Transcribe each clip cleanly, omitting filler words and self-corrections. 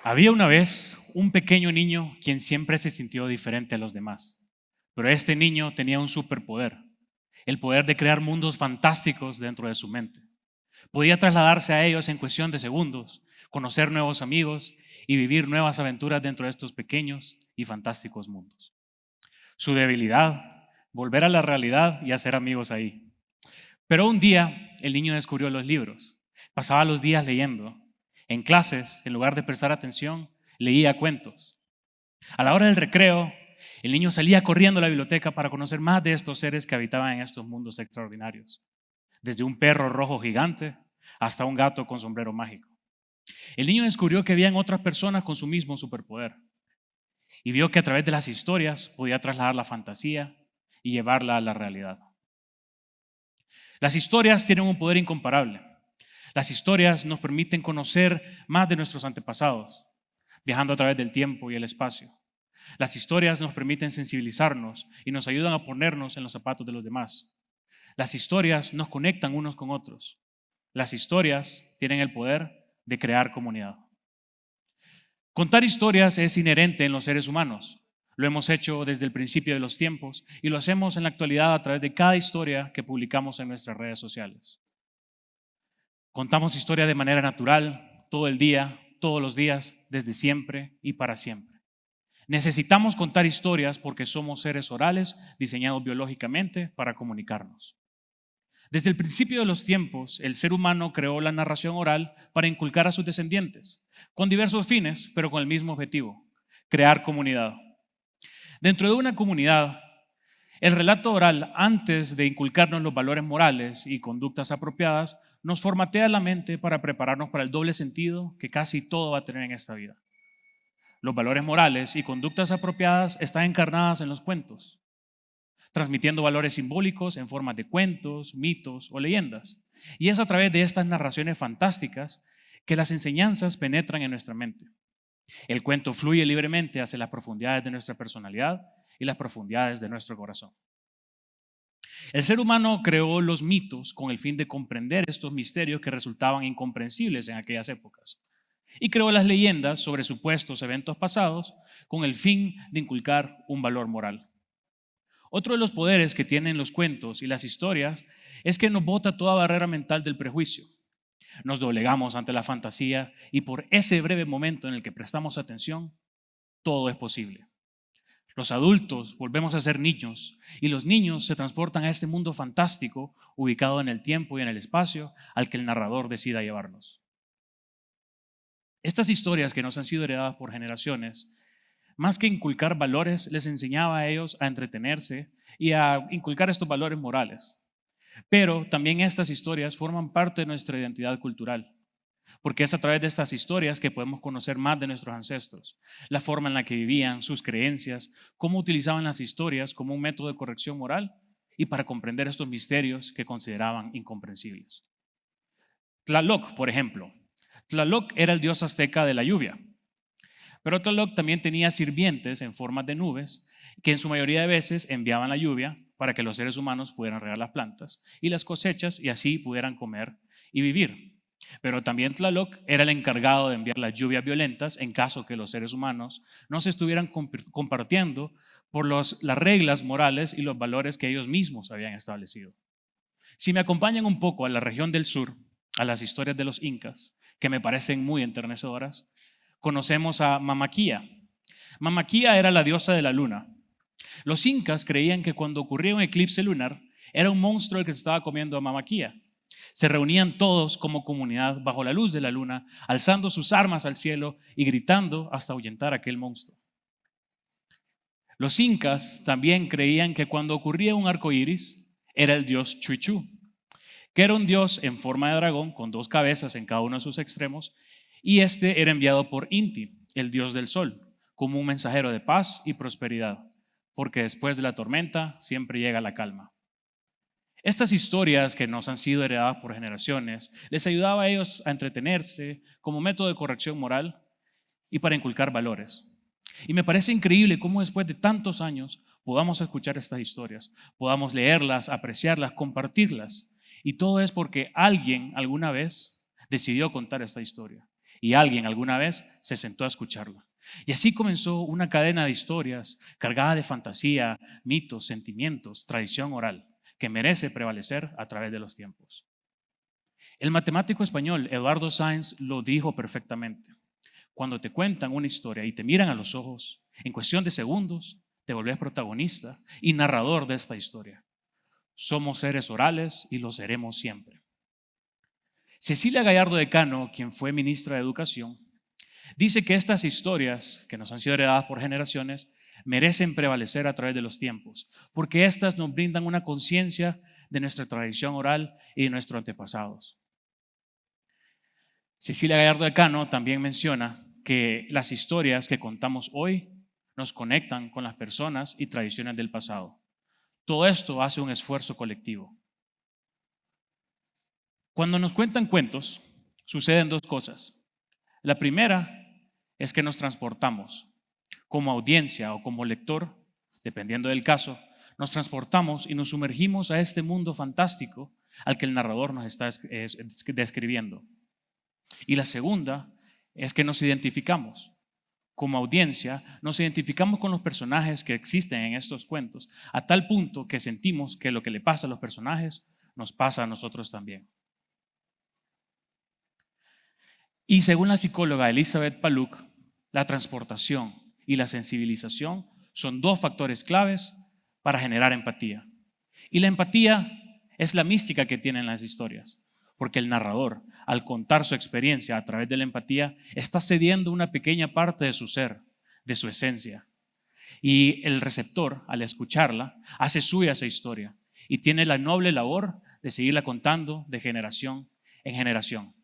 Había una vez un pequeño niño quien siempre se sintió diferente a los demás, pero este niño tenía un superpoder, el poder de crear mundos fantásticos dentro de su mente. Podía trasladarse a ellos en cuestión de segundos, conocer nuevos amigos y vivir nuevas aventuras dentro de estos pequeños y fantásticos mundos. Su debilidad, volver a la realidad y hacer amigos ahí. Pero un día el niño descubrió los libros. Pasaba los días leyendo. En clases, en lugar de prestar atención, leía cuentos. A la hora del recreo, el niño salía corriendo a la biblioteca para conocer más de estos seres que habitaban en estos mundos extraordinarios. Desde un perro rojo gigante hasta un gato con sombrero mágico. El niño descubrió que habían otras personas con su mismo superpoder y vio que a través de las historias podía trasladar la fantasía y llevarla a la realidad. Las historias tienen un poder incomparable. Las historias nos permiten conocer más de nuestros antepasados, viajando a través del tiempo y el espacio. Las historias nos permiten sensibilizarnos y nos ayudan a ponernos en los zapatos de los demás. Las historias nos conectan unos con otros. Las historias tienen el poder de crear comunidad. Contar historias es inherente en los seres humanos. Lo hemos hecho desde el principio de los tiempos y lo hacemos en la actualidad a través de cada historia que publicamos en nuestras redes sociales. Contamos historia de manera natural, todo el día, todos los días, desde siempre y para siempre. Necesitamos contar historias porque somos seres orales diseñados biológicamente para comunicarnos. Desde el principio de los tiempos, el ser humano creó la narración oral para inculcar a sus descendientes, con diversos fines, pero con el mismo objetivo: crear comunidad. Dentro de una comunidad, el relato oral, antes de inculcarnos los valores morales y conductas apropiadas, nos formatea la mente para prepararnos para el doble sentido que casi todo va a tener en esta vida. Los valores morales y conductas apropiadas están encarnadas en los cuentos, transmitiendo valores simbólicos en forma de cuentos, mitos o leyendas. Y es a través de estas narraciones fantásticas que las enseñanzas penetran en nuestra mente. El cuento fluye libremente hacia las profundidades de nuestra personalidad y las profundidades de nuestro corazón. El ser humano creó los mitos con el fin de comprender estos misterios que resultaban incomprensibles en aquellas épocas. Y creó las leyendas sobre supuestos eventos pasados con el fin de inculcar un valor moral. Otro de los poderes que tienen los cuentos y las historias es que nos bota toda barrera mental del prejuicio. Nos doblegamos ante la fantasía y por ese breve momento en el que prestamos atención, todo es posible. Los adultos volvemos a ser niños y los niños se transportan a este mundo fantástico ubicado en el tiempo y en el espacio al que el narrador decida llevarnos. Estas historias que nos han sido heredadas por generaciones, más que inculcar valores, les enseñaba a ellos a entretenerse y a inculcar estos valores morales. Pero también estas historias forman parte de nuestra identidad cultural, porque es a través de estas historias que podemos conocer más de nuestros ancestros, la forma en la que vivían, sus creencias, cómo utilizaban las historias como un método de corrección moral y para comprender estos misterios que consideraban incomprensibles. Tlaloc, por ejemplo. Tlaloc era el dios azteca de la lluvia, pero Tlaloc también tenía sirvientes en forma de nubes que en su mayoría de veces enviaban la lluvia para que los seres humanos pudieran regar las plantas y las cosechas y así pudieran comer y vivir. Pero también Tlaloc era el encargado de enviar las lluvias violentas en caso que los seres humanos no se estuvieran compartiendo por las reglas morales y los valores que ellos mismos habían establecido. Si me acompañan un poco a la región del sur, a las historias de los incas, que me parecen muy enternecedoras, conocemos a Mamaquía. Mamaquía era la diosa de la luna. Los incas creían que cuando ocurría un eclipse lunar, era un monstruo el que se estaba comiendo a Mamaquía. Se reunían todos como comunidad bajo la luz de la luna, alzando sus armas al cielo y gritando hasta ahuyentar a aquel monstruo. Los incas también creían que cuando ocurría un arco iris, era el dios Chuichú, que era un dios en forma de dragón con dos cabezas en cada uno de sus extremos, y este era enviado por Inti, el dios del sol, como un mensajero de paz y prosperidad, porque después de la tormenta siempre llega la calma. Estas historias que nos han sido heredadas por generaciones les ayudaba a ellos a entretenerse como método de corrección moral y para inculcar valores. Y me parece increíble cómo después de tantos años podamos escuchar estas historias, podamos leerlas, apreciarlas, compartirlas. Y todo es porque alguien alguna vez decidió contar esta historia. y alguien alguna vez se sentó a escucharla. Y así comenzó una cadena de historias cargada de fantasía, mitos, sentimientos, tradición oral, que merece prevalecer a través de los tiempos. El matemático español Eduardo Sáenz lo dijo perfectamente. Cuando te cuentan una historia y te miran a los ojos, en cuestión de segundos, te volvés protagonista y narrador de esta historia. Somos seres orales y lo seremos siempre. Cecilia Gallardo de Cano, quien fue ministra de Educación, dice que estas historias, que nos han sido heredadas por generaciones, merecen prevalecer a través de los tiempos, porque estas nos brindan una conciencia de nuestra tradición oral y de nuestros antepasados. Cecilia Gallardo de Cano también menciona que las historias que contamos hoy nos conectan con las personas y tradiciones del pasado. Todo esto hace un esfuerzo colectivo. Cuando nos cuentan cuentos, suceden dos cosas. La primera es que nos transportamos como audiencia o como lector, dependiendo del caso, nos transportamos y nos sumergimos a este mundo fantástico al que el narrador nos está describiendo. Y la segunda es que nos identificamos. Como audiencia, nos identificamos con los personajes que existen en estos cuentos, a tal punto que sentimos que lo que le pasa a los personajes nos pasa a nosotros también. Y según la psicóloga Elizabeth Paluk, la transportación y la sensibilización son dos factores claves para generar empatía. Y la empatía es la mística que tienen las historias, porque el narrador, al contar su experiencia a través de la empatía, está cediendo una pequeña parte de su ser, de su esencia. Y el receptor, al escucharla, hace suya esa historia y tiene la noble labor de seguirla contando de generación en generación.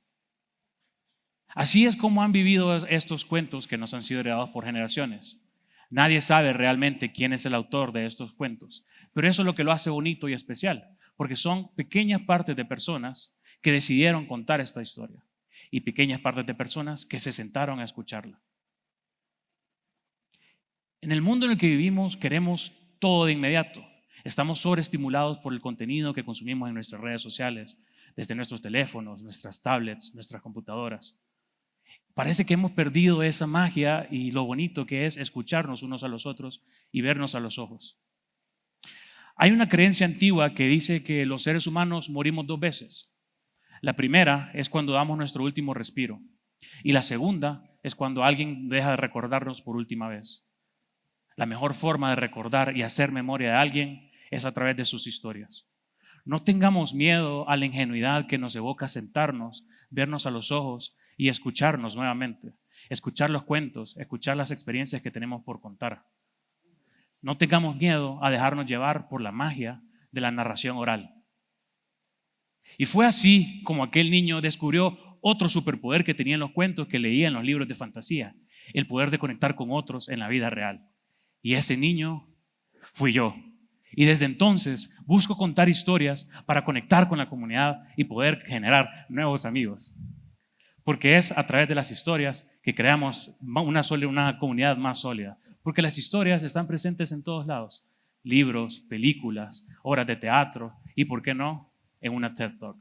Así es como han vivido estos cuentos que nos han sido heredados por generaciones. Nadie sabe realmente quién es el autor de estos cuentos, pero eso es lo que lo hace bonito y especial, porque son pequeñas partes de personas que decidieron contar esta historia y pequeñas partes de personas que se sentaron a escucharla. En el mundo en el que vivimos queremos todo de inmediato. Estamos sobreestimulados por el contenido que consumimos en nuestras redes sociales, desde nuestros teléfonos, nuestras tablets, nuestras computadoras. Parece que hemos perdido esa magia y lo bonito que es escucharnos unos a los otros y vernos a los ojos. Hay una creencia antigua que dice que los seres humanos morimos dos veces. La primera es cuando damos nuestro último respiro y la segunda es cuando alguien deja de recordarnos por última vez. La mejor forma de recordar y hacer memoria de alguien es a través de sus historias. No tengamos miedo a la ingenuidad que nos evoca sentarnos, vernos a los ojos y escucharnos nuevamente, escuchar los cuentos, escuchar las experiencias que tenemos por contar. No tengamos miedo a dejarnos llevar por la magia de la narración oral. Y fue así como aquel niño descubrió otro superpoder que tenía en los cuentos que leía en los libros de fantasía, el poder de conectar con otros en la vida real. Y ese niño fui yo. Y desde entonces busco contar historias para conectar con la comunidad y poder generar nuevos amigos. Porque es a través de las historias que creamos una comunidad más sólida. Porque las historias están presentes en todos lados. Libros, películas, obras de teatro y, ¿por qué no?, en una TED Talk.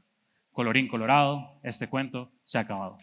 Colorín colorado, este cuento se ha acabado.